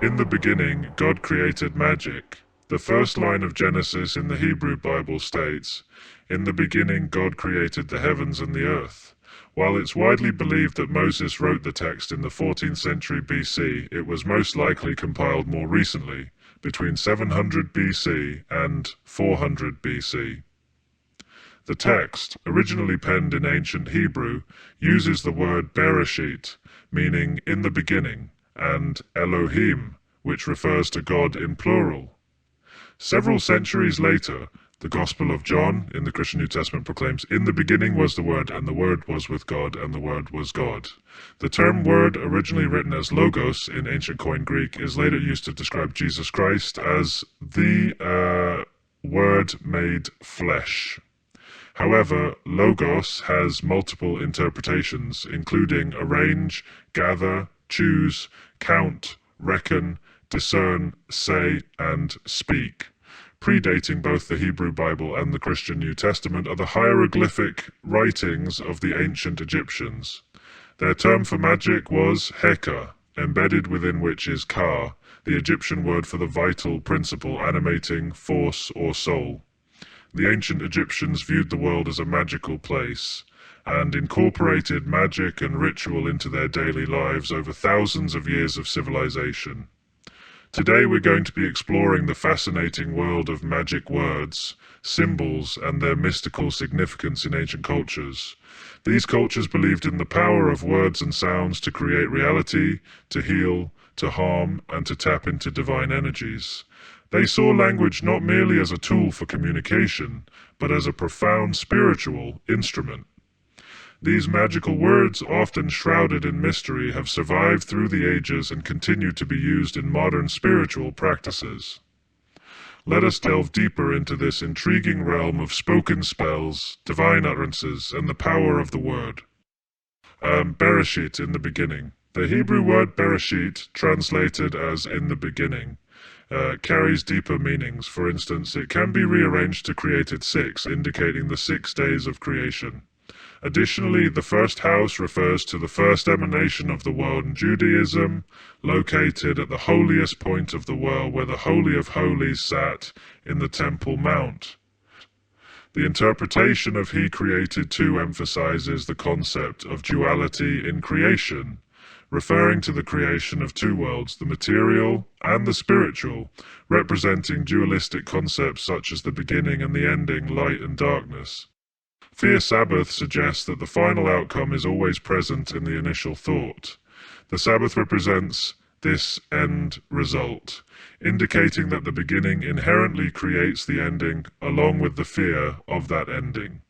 In the beginning, God created magic. The first line of Genesis in the Hebrew Bible states, "In the beginning God created the heavens and the earth." While it's widely believed that Moses wrote the text in the 14th century BC, it was most likely compiled more recently, between 700 BC and 400 BC. The text, originally penned in ancient Hebrew, uses the word Bereshit, meaning in the beginning, and Elohim, which refers to God in plural. Several centuries later, the Gospel of John in the Christian New Testament proclaims, "In the beginning was the Word, and the Word was with God, and the Word was God." The term word, originally written as logos in ancient Koine Greek, is later used to describe Jesus Christ as the Word made flesh. However, logos has multiple interpretations, including arrange, gather, choose, count, reckon, discern, say, and speak. Predating both the Hebrew Bible and the Christian New Testament are the hieroglyphic writings of the ancient Egyptians. Their term for magic was Heka, embedded within which is Ka, the Egyptian word for the vital principle animating force or soul. The ancient Egyptians viewed the world as a magical place, and incorporated magic and ritual into their daily lives over thousands of years of civilization. Today we're going to be exploring the fascinating world of magic words, symbols, and their mystical significance in ancient cultures. These cultures believed in the power of words and sounds to create reality, to heal, to harm, and to tap into divine energies. They saw language not merely as a tool for communication, but as a profound spiritual instrument. These magical words, often shrouded in mystery, have survived through the ages and continue to be used in modern spiritual practices. Let us delve deeper into this intriguing realm of spoken spells, divine utterances, and the power of the word. Bereshit, in the beginning. The Hebrew word Bereshit, translated as in the beginning, carries deeper meanings. For instance, it can be rearranged to create it 6, indicating the 6 days of creation. Additionally, the first house refers to the first emanation of the world in Judaism, located at the holiest point of the world where the Holy of Holies sat in the Temple Mount. The interpretation of He created 2 emphasizes the concept of duality in creation, referring to the creation of 2 worlds, the material and the spiritual, representing dualistic concepts such as the beginning and the ending, light and darkness. Fear Sabbath suggests that the final outcome is always present in the initial thought. The Sabbath represents this end result, indicating that the beginning inherently creates the ending, along with the fear of that ending.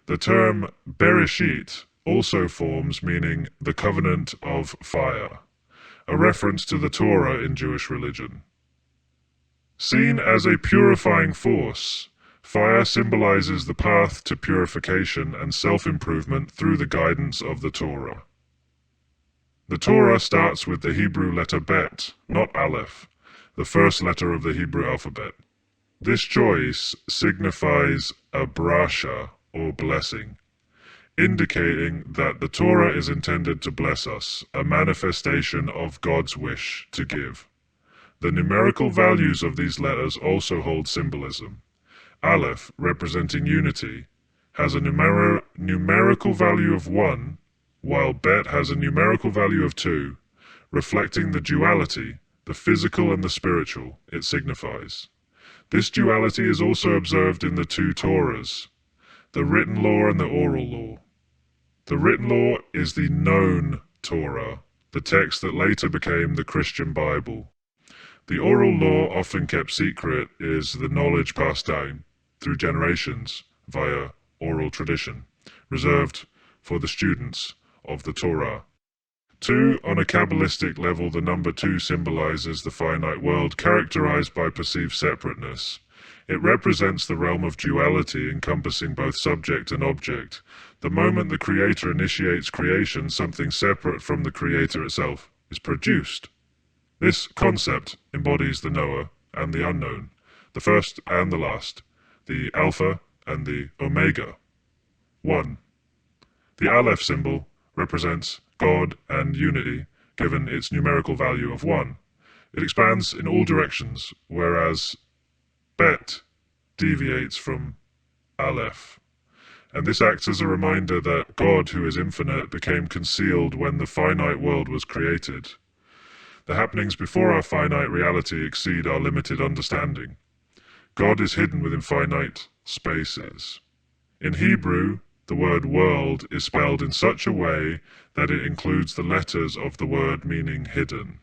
The term Bereshit also forms meaning the covenant of fire, a reference to the Torah in Jewish religion. Seen as a purifying force, fire symbolizes the path to purification and self-improvement through the guidance of the Torah. The Torah starts with the Hebrew letter Bet, not Aleph, the first letter of the Hebrew alphabet. This choice signifies a brasha, or blessing, indicating that the Torah is intended to bless us, a manifestation of God's wish to give. The numerical values of these letters also hold symbolism. Aleph, representing unity, has a numerical value of 1, while Bet has a numerical value of 2, reflecting the duality, the physical and the spiritual, it signifies. This duality is also observed in the 2 Torahs, the written law and the oral law. The written law is the known Torah, the text that later became the Christian Bible. The oral law, often kept secret, is the knowledge passed down through generations via oral tradition, reserved for the students of the Torah. 2, on a Kabbalistic level, the number 2 symbolizes the finite world characterized by perceived separateness. It represents the realm of duality encompassing both subject and object. The moment the creator initiates creation, something separate from the creator itself is produced. This concept embodies the knower and the unknown, the first and the last, the Alpha and the Omega. 1. The Aleph symbol represents God and unity, given its numerical value of 1. It expands in all directions, whereas Bet deviates from Aleph. And this acts as a reminder that God, who is infinite, became concealed when the finite world was created. The happenings before our finite reality exceed our limited understanding. God is hidden within finite spaces. In Hebrew, the word world is spelled in such a way that it includes the letters of the word meaning hidden.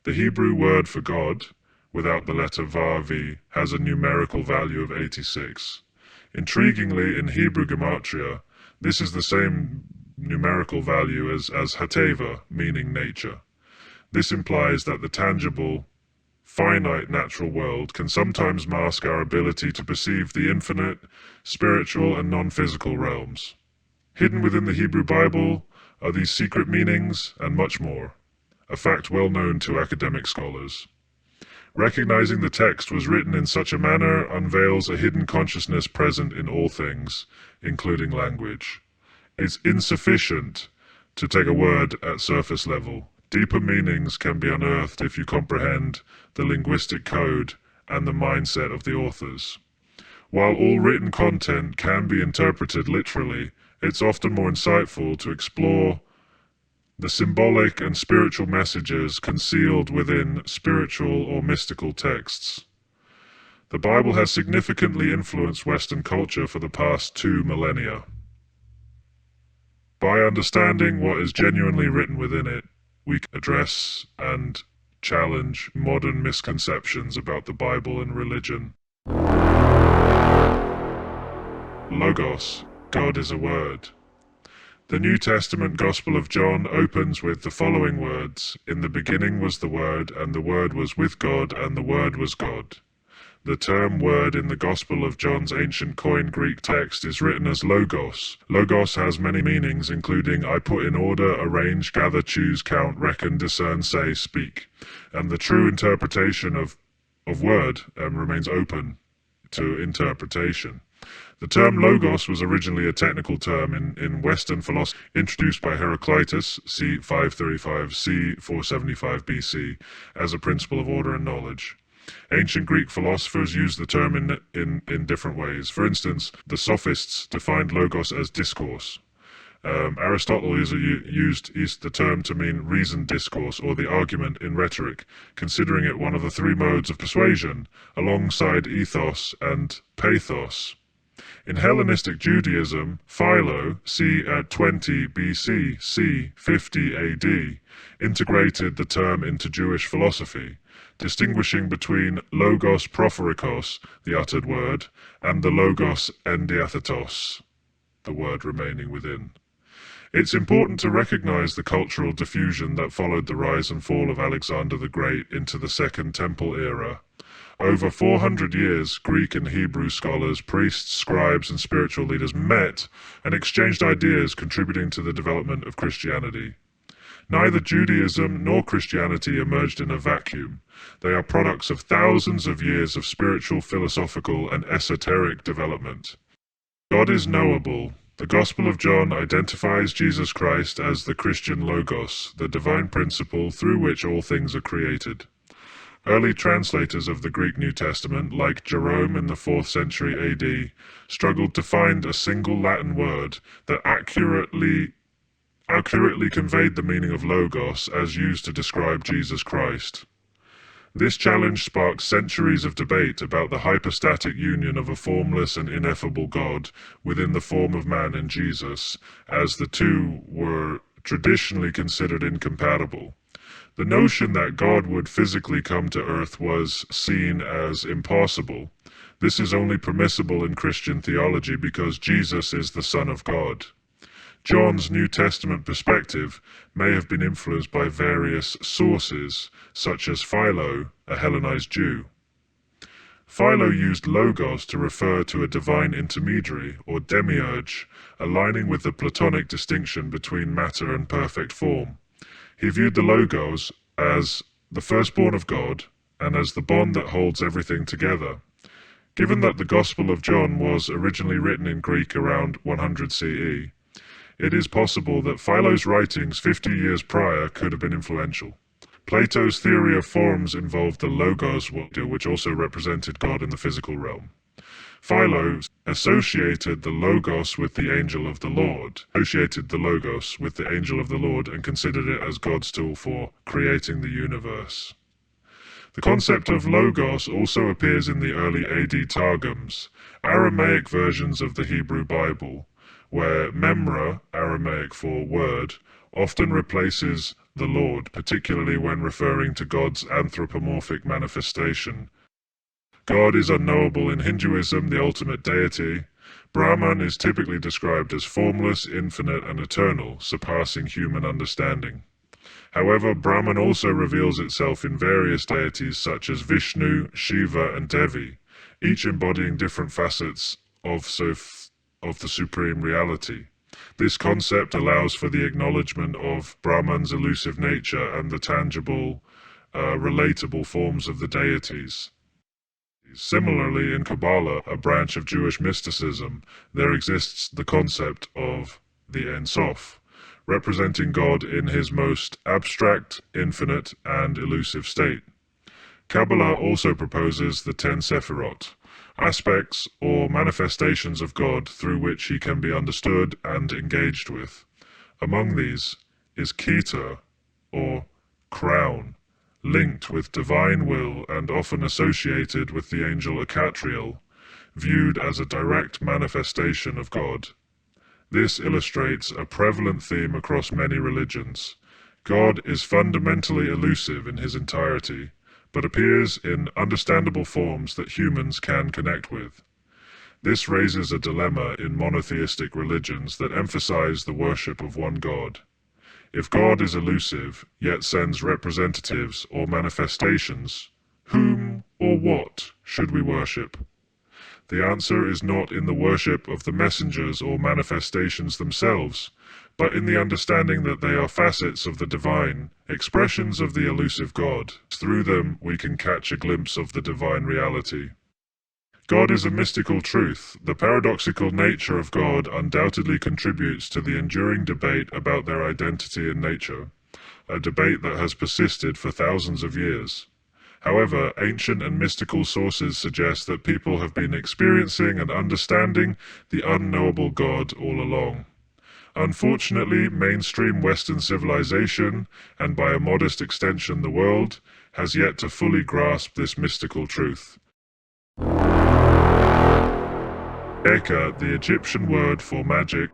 The Hebrew word for God, without the letter Vav, has a numerical value of 86. Intriguingly, in Hebrew gematria, this is the same numerical value as Hateva, meaning nature. This implies that the tangible, finite natural world can sometimes mask our ability to perceive the infinite, spiritual, and non-physical realms. Hidden within the Hebrew Bible are these secret meanings and much more, a fact well known to academic scholars. Recognizing the text was written in such a manner unveils a hidden consciousness present in all things, including language. It's insufficient to take a word at surface level. Deeper meanings can be unearthed if you comprehend the linguistic code and the mindset of the authors. While all written content can be interpreted literally, it's often more insightful to explore the symbolic and spiritual messages concealed within spiritual or mystical texts. The Bible has significantly influenced Western culture for the past 2 millennia. By understanding what is genuinely written within it, we can address and challenge modern misconceptions about the Bible and religion. Logos, God is a word. The New Testament Gospel of John opens with the following words: "In the beginning was the Word, and the Word was with God, and the Word was God." The term word in the Gospel of John's ancient Koine Greek text is written as logos. Logos has many meanings, including I put in order, arrange, gather, choose, count, reckon, discern, say, speak. And the true interpretation of word remains open to interpretation. The term logos was originally a technical term in Western philosophy, introduced by Heraclitus, c. 535, c. 475 BC, as a principle of order and knowledge. Ancient Greek philosophers used the term in different ways. For instance, the Sophists defined logos as discourse. Aristotle used the term to mean reasoned discourse or the argument in rhetoric, considering it one of the 3 modes of persuasion, alongside ethos and pathos. In Hellenistic Judaism, Philo, c. 20 BC, c. 50 AD, integrated the term into Jewish philosophy, distinguishing between logos prophorikos, the uttered word, and the logos endiathetos, the word remaining within. It's important to recognize the cultural diffusion that followed the rise and fall of Alexander the Great into the Second Temple era. Over 400 years, Greek and Hebrew scholars, priests, scribes, and spiritual leaders met and exchanged ideas, contributing to the development of Christianity. Neither Judaism nor Christianity emerged in a vacuum. They are products of thousands of years of spiritual, philosophical, and esoteric development. God is knowable. The Gospel of John identifies Jesus Christ as the Christian Logos, the divine principle through which all things are created. Early translators of the Greek New Testament, like Jerome in the 4th century AD, struggled to find a single Latin word that accurately conveyed the meaning of logos as used to describe Jesus Christ. This challenge sparked centuries of debate about the hypostatic union of a formless and ineffable God within the form of man in Jesus, as the two were traditionally considered incompatible. The notion that God would physically come to earth was seen as impossible. This is only permissible in Christian theology because Jesus is the Son of God. John's New Testament perspective may have been influenced by various sources, such as Philo, a Hellenized Jew. Philo used logos to refer to a divine intermediary, or demiurge, aligning with the Platonic distinction between matter and perfect form. He viewed the logos as the firstborn of God and as the bond that holds everything together. Given that the Gospel of John was originally written in Greek around 100 CE, it is possible that Philo's writings 50 years prior could have been influential. Plato's theory of forms involved the logos, which also represented God in the physical realm. Philo associated the logos with the angel of the Lord, and considered it as God's tool for creating the universe. The concept of logos also appears in the early AD Targums, Aramaic versions of the Hebrew Bible, where memra, Aramaic for word, often replaces the Lord, particularly when referring to God's anthropomorphic manifestation. God is unknowable in Hinduism, the ultimate deity. Brahman is typically described as formless, infinite, and eternal, surpassing human understanding. However, Brahman also reveals itself in various deities such as Vishnu, Shiva, and Devi, each embodying different facets of the supreme reality. This concept allows for the acknowledgement of Brahman's elusive nature and the tangible, relatable forms of the deities. Similarly, in Kabbalah, a branch of Jewish mysticism, there exists the concept of the Ein Sof, representing God in his most abstract, infinite, and elusive state. Kabbalah also proposes the 10 Sephirot, aspects or manifestations of God through which he can be understood and engaged with. Among these is Keter, or crown, linked with divine will and often associated with the angel Acatriel, viewed as a direct manifestation of God. This illustrates a prevalent theme across many religions. God is fundamentally elusive in his entirety, but appears in understandable forms that humans can connect with. This raises a dilemma in monotheistic religions that emphasize the worship of one God. If God is elusive, yet sends representatives or manifestations, whom or what should we worship? The answer is not in the worship of the messengers or manifestations themselves, but in the understanding that they are facets of the divine, expressions of the elusive God. Through them, we can catch a glimpse of the divine reality. God is a mystical truth. The paradoxical nature of God undoubtedly contributes to the enduring debate about their identity and nature, a debate that has persisted for thousands of years. However, ancient and mystical sources suggest that people have been experiencing and understanding the unknowable God all along. Unfortunately, mainstream Western civilization, and by a modest extension the world, has yet to fully grasp this mystical truth. Heka, the Egyptian word for magic.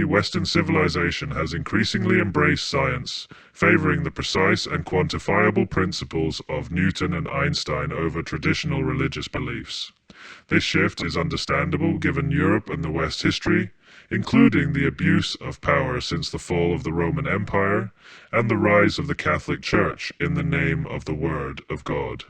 Western civilization has increasingly embraced science, favoring the precise and quantifiable principles of Newton and Einstein over traditional religious beliefs. This shift is understandable given Europe and the West's history, including the abuse of power since the fall of the Roman Empire and the rise of the Catholic Church in the name of the Word of God.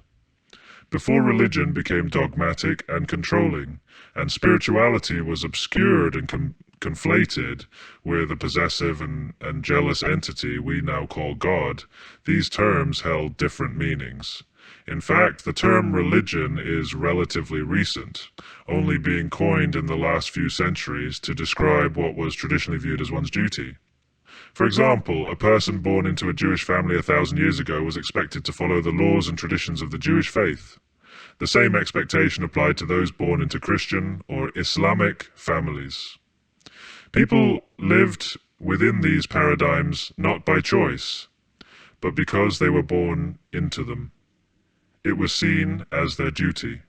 Before religion became dogmatic and controlling, and spirituality was obscured and conflated with a possessive and jealous entity we now call God, these terms held different meanings. In fact, the term religion is relatively recent, only being coined in the last few centuries to describe what was traditionally viewed as one's duty. For example, a person born into a Jewish family 1,000 years ago was expected to follow the laws and traditions of the Jewish faith. The same expectation applied to those born into Christian or Islamic families. People lived within these paradigms not by choice, but because they were born into them. It was seen as their duty.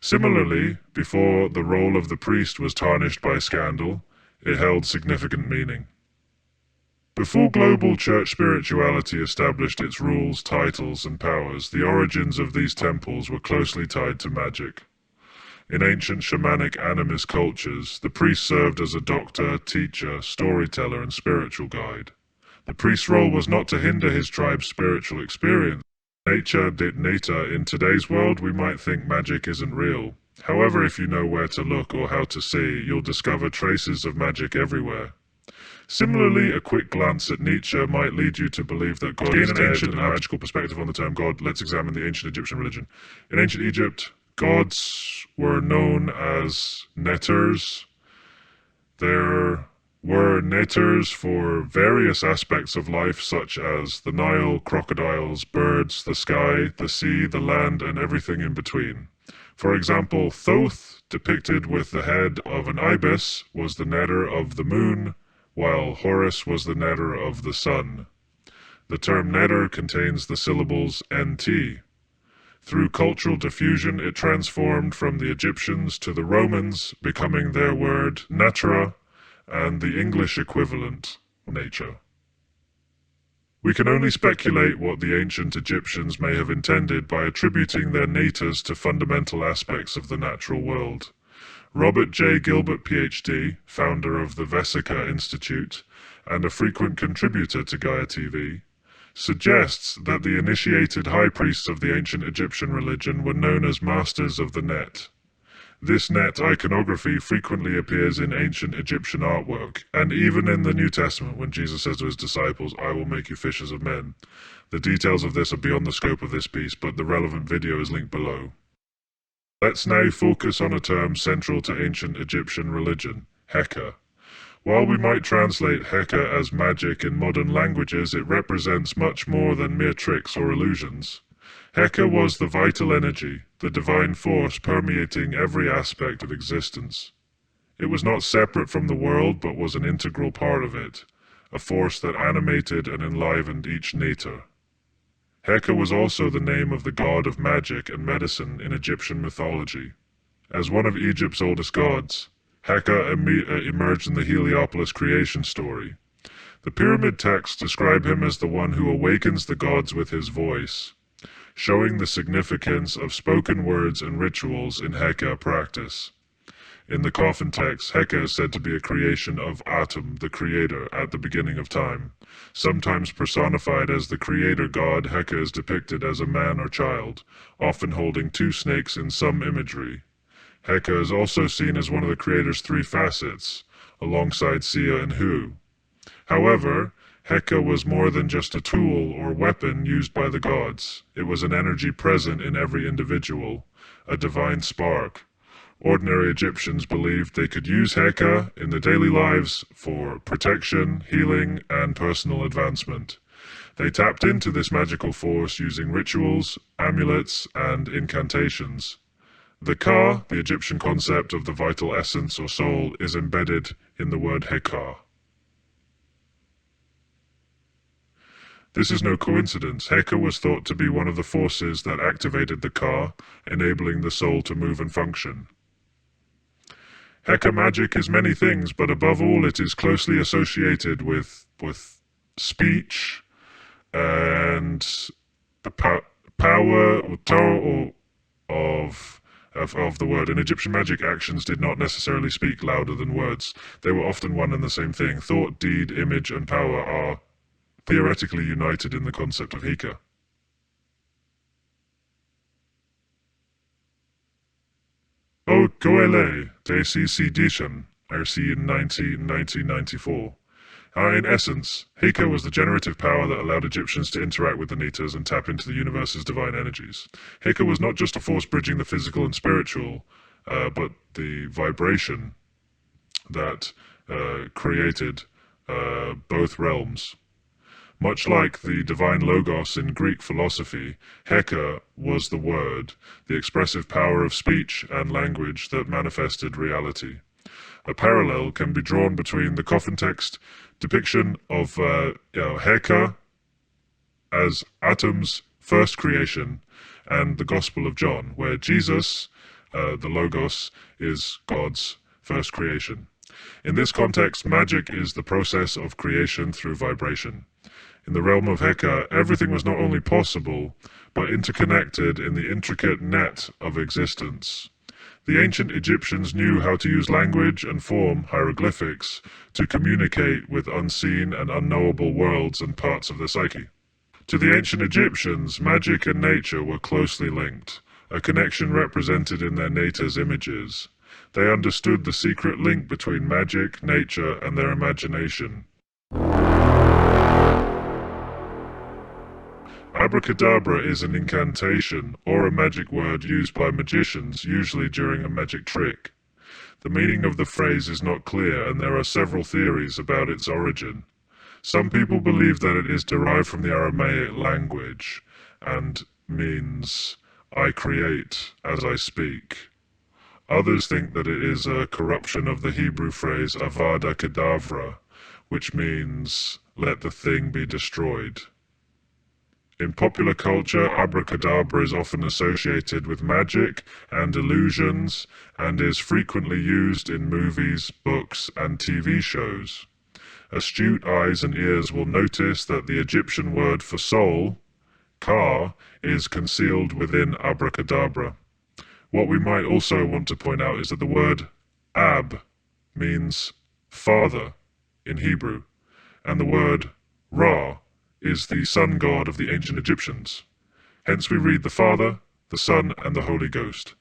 Similarly, before the role of the priest was tarnished by scandal, it held significant meaning. Before global church spirituality established its rules, titles, and powers, the origins of these temples were closely tied to magic. In ancient shamanic animist cultures, the priest served as a doctor, teacher, storyteller, and spiritual guide. The priest's role was not to hinder his tribe's spiritual experience. Nature did nature. In today's world, we might think magic isn't real. However, if you know where to look or how to see, you'll discover traces of magic everywhere. Similarly, a quick glance at Nietzsche might lead you to believe that God is dead. An ancient and magical perspective on the term God, let's examine the ancient Egyptian religion. In ancient Egypt, gods were known as netters. There were neters for various aspects of life such as the Nile, crocodiles, birds, the sky, the sea, the land, and everything in between. For example, Thoth, depicted with the head of an ibis, was the netter of the moon, while Horus was the netter of the sun. The term netter contains the syllables nt. Through cultural diffusion, it transformed from the Egyptians to the Romans, becoming their word natura, and the English equivalent, nature. We can only speculate what the ancient Egyptians may have intended by attributing their natures to fundamental aspects of the natural world. Robert J. Gilbert, Ph.D., founder of the Vesica Institute, and a frequent contributor to Gaia TV, suggests that the initiated high priests of the ancient Egyptian religion were known as masters of the net. This net iconography frequently appears in ancient Egyptian artwork, and even in the New Testament when Jesus says to his disciples, "I will make you fishers of men." The details of this are beyond the scope of this piece, but the relevant video is linked below. Let's now focus on a term central to ancient Egyptian religion, Heka. While we might translate Heka as magic in modern languages, it represents much more than mere tricks or illusions. Heka was the vital energy, the divine force permeating every aspect of existence. It was not separate from the world, but was an integral part of it, a force that animated and enlivened each nature. Heka was also the name of the god of magic and medicine in Egyptian mythology. As one of Egypt's oldest gods, Heka emerged in the Heliopolis creation story. The pyramid texts describe him as the one who awakens the gods with his voice, showing the significance of spoken words and rituals in Heka practice. In the coffin text, Heka is said to be a creation of Atum, the creator, at the beginning of time. Sometimes personified as the creator god, Heka is depicted as a man or child, often holding two snakes in some imagery. Heka is also seen as one of the creator's three facets, alongside Sia and Hu. However, Heka was more than just a tool or weapon used by the gods. It was an energy present in every individual, a divine spark. Ordinary Egyptians believed they could use Heka in their daily lives for protection, healing, and personal advancement. They tapped into this magical force using rituals, amulets, and incantations. The Ka, the Egyptian concept of the vital essence or soul, is embedded in the word Heka. This is no coincidence. Heka was thought to be one of the forces that activated the Ka, enabling the soul to move and function. Heka magic is many things, but above all it is closely associated with speech and the power of the word. In Egyptian magic, actions did not necessarily speak louder than words. They were often one and the same thing. Thought, deed, image, and power are theoretically united in the concept of Heka. O Goele de Cidician, RC in 1994. In essence, Heka was the generative power that allowed Egyptians to interact with the Netas and tap into the universe's divine energies. Heka was not just a force bridging the physical and spiritual, but the vibration that created both realms. Much like the divine logos in Greek philosophy, Heka was the word, the expressive power of speech and language that manifested reality. A parallel can be drawn between the coffin text depiction of Heka as Atum's first creation and the Gospel of John, where Jesus, the Logos, is God's first creation. In this context, magic is the process of creation through vibration. In the realm of Heka, everything was not only possible, but interconnected in the intricate net of existence. The ancient Egyptians knew how to use language and form hieroglyphics to communicate with unseen and unknowable worlds and parts of the psyche. To the ancient Egyptians, magic and nature were closely linked, a connection represented in their Neta's images. They understood the secret link between magic, nature, and their imagination. Abracadabra is an incantation, or a magic word used by magicians, usually during a magic trick. The meaning of the phrase is not clear, and there are several theories about its origin. Some people believe that it is derived from the Aramaic language and means "I create as I speak." Others think that it is a corruption of the Hebrew phrase Avada Kedavra, which means "let the thing be destroyed." In popular culture, abracadabra is often associated with magic and illusions and is frequently used in movies, books, and TV shows. Astute eyes and ears will notice that the Egyptian word for soul, ka, is concealed within abracadabra. What we might also want to point out is that the word ab means father in Hebrew, and the word Ra is the sun god of the ancient Egyptians. Hence we read the Father, the Son, and the Holy Ghost.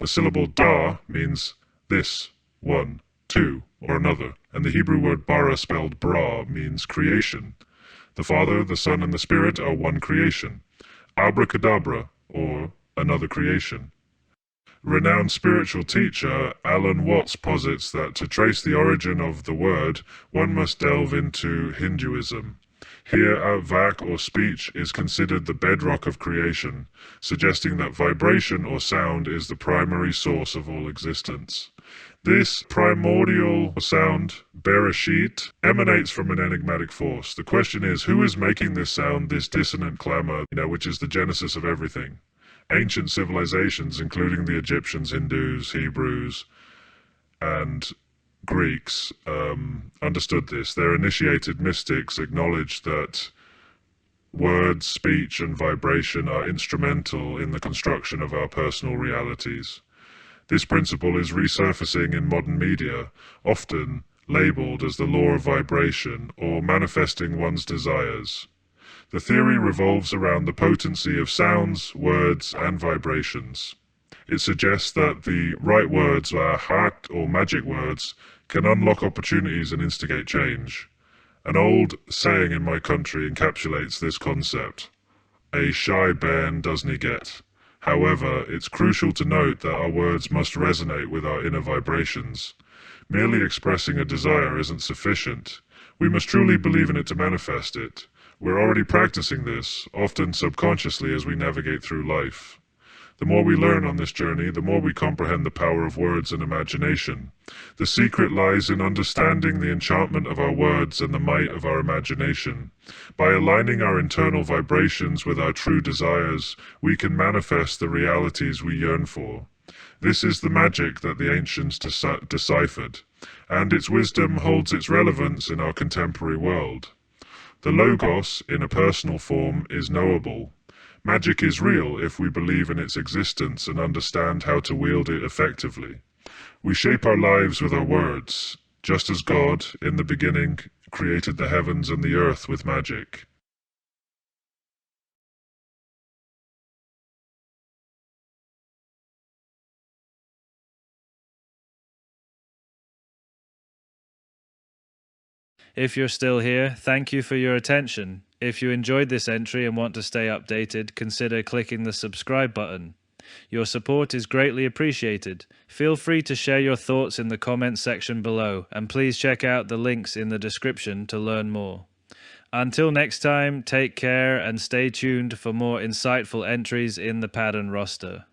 The syllable da means this, one, two, or another, and the Hebrew word bara, spelled bra, means creation. The Father, the Son, and the Spirit are one creation. Abracadabra, or another creation. Renowned spiritual teacher Alan Watts posits that to trace the origin of the word, one must delve into Hinduism. Here, vak or speech is considered the bedrock of creation, suggesting that vibration or sound is the primary source of all existence. This primordial sound, Bereshit, emanates from an enigmatic force. The question is, who is making this sound, this dissonant clamor, which is the genesis of everything? Ancient civilizations, including the Egyptians, Hindus, Hebrews, and Greeks, understood this. Their initiated mystics acknowledged that words, speech, and vibration are instrumental in the construction of our personal realities. This principle is resurfacing in modern media, often labeled as the law of vibration or manifesting one's desires. The theory revolves around the potency of sounds, words, and vibrations. It suggests that the right words, hat or magic words, can unlock opportunities and instigate change. An old saying in my country encapsulates this concept: "A shy bairn doesn't get." However, it's crucial to note that our words must resonate with our inner vibrations. Merely expressing a desire isn't sufficient. We must truly believe in it to manifest it. We're already practicing this, often subconsciously as we navigate through life. The more we learn on this journey, the more we comprehend the power of words and imagination. The secret lies in understanding the enchantment of our words and the might of our imagination. By aligning our internal vibrations with our true desires, we can manifest the realities we yearn for. This is the magic that the ancients deciphered, and its wisdom holds its relevance in our contemporary world. The Logos, in a personal form, is knowable. Magic is real if we believe in its existence and understand how to wield it effectively. We shape our lives with our words, just as God, in the beginning, created the heavens and the earth with magic. If you're still here, thank you for your attention. If you enjoyed this entry and want to stay updated, consider clicking the subscribe button. Your support is greatly appreciated. Feel free to share your thoughts in the comments section below, and please check out the links in the description to learn more. Until next time, take care and stay tuned for more insightful entries in the pattern roster.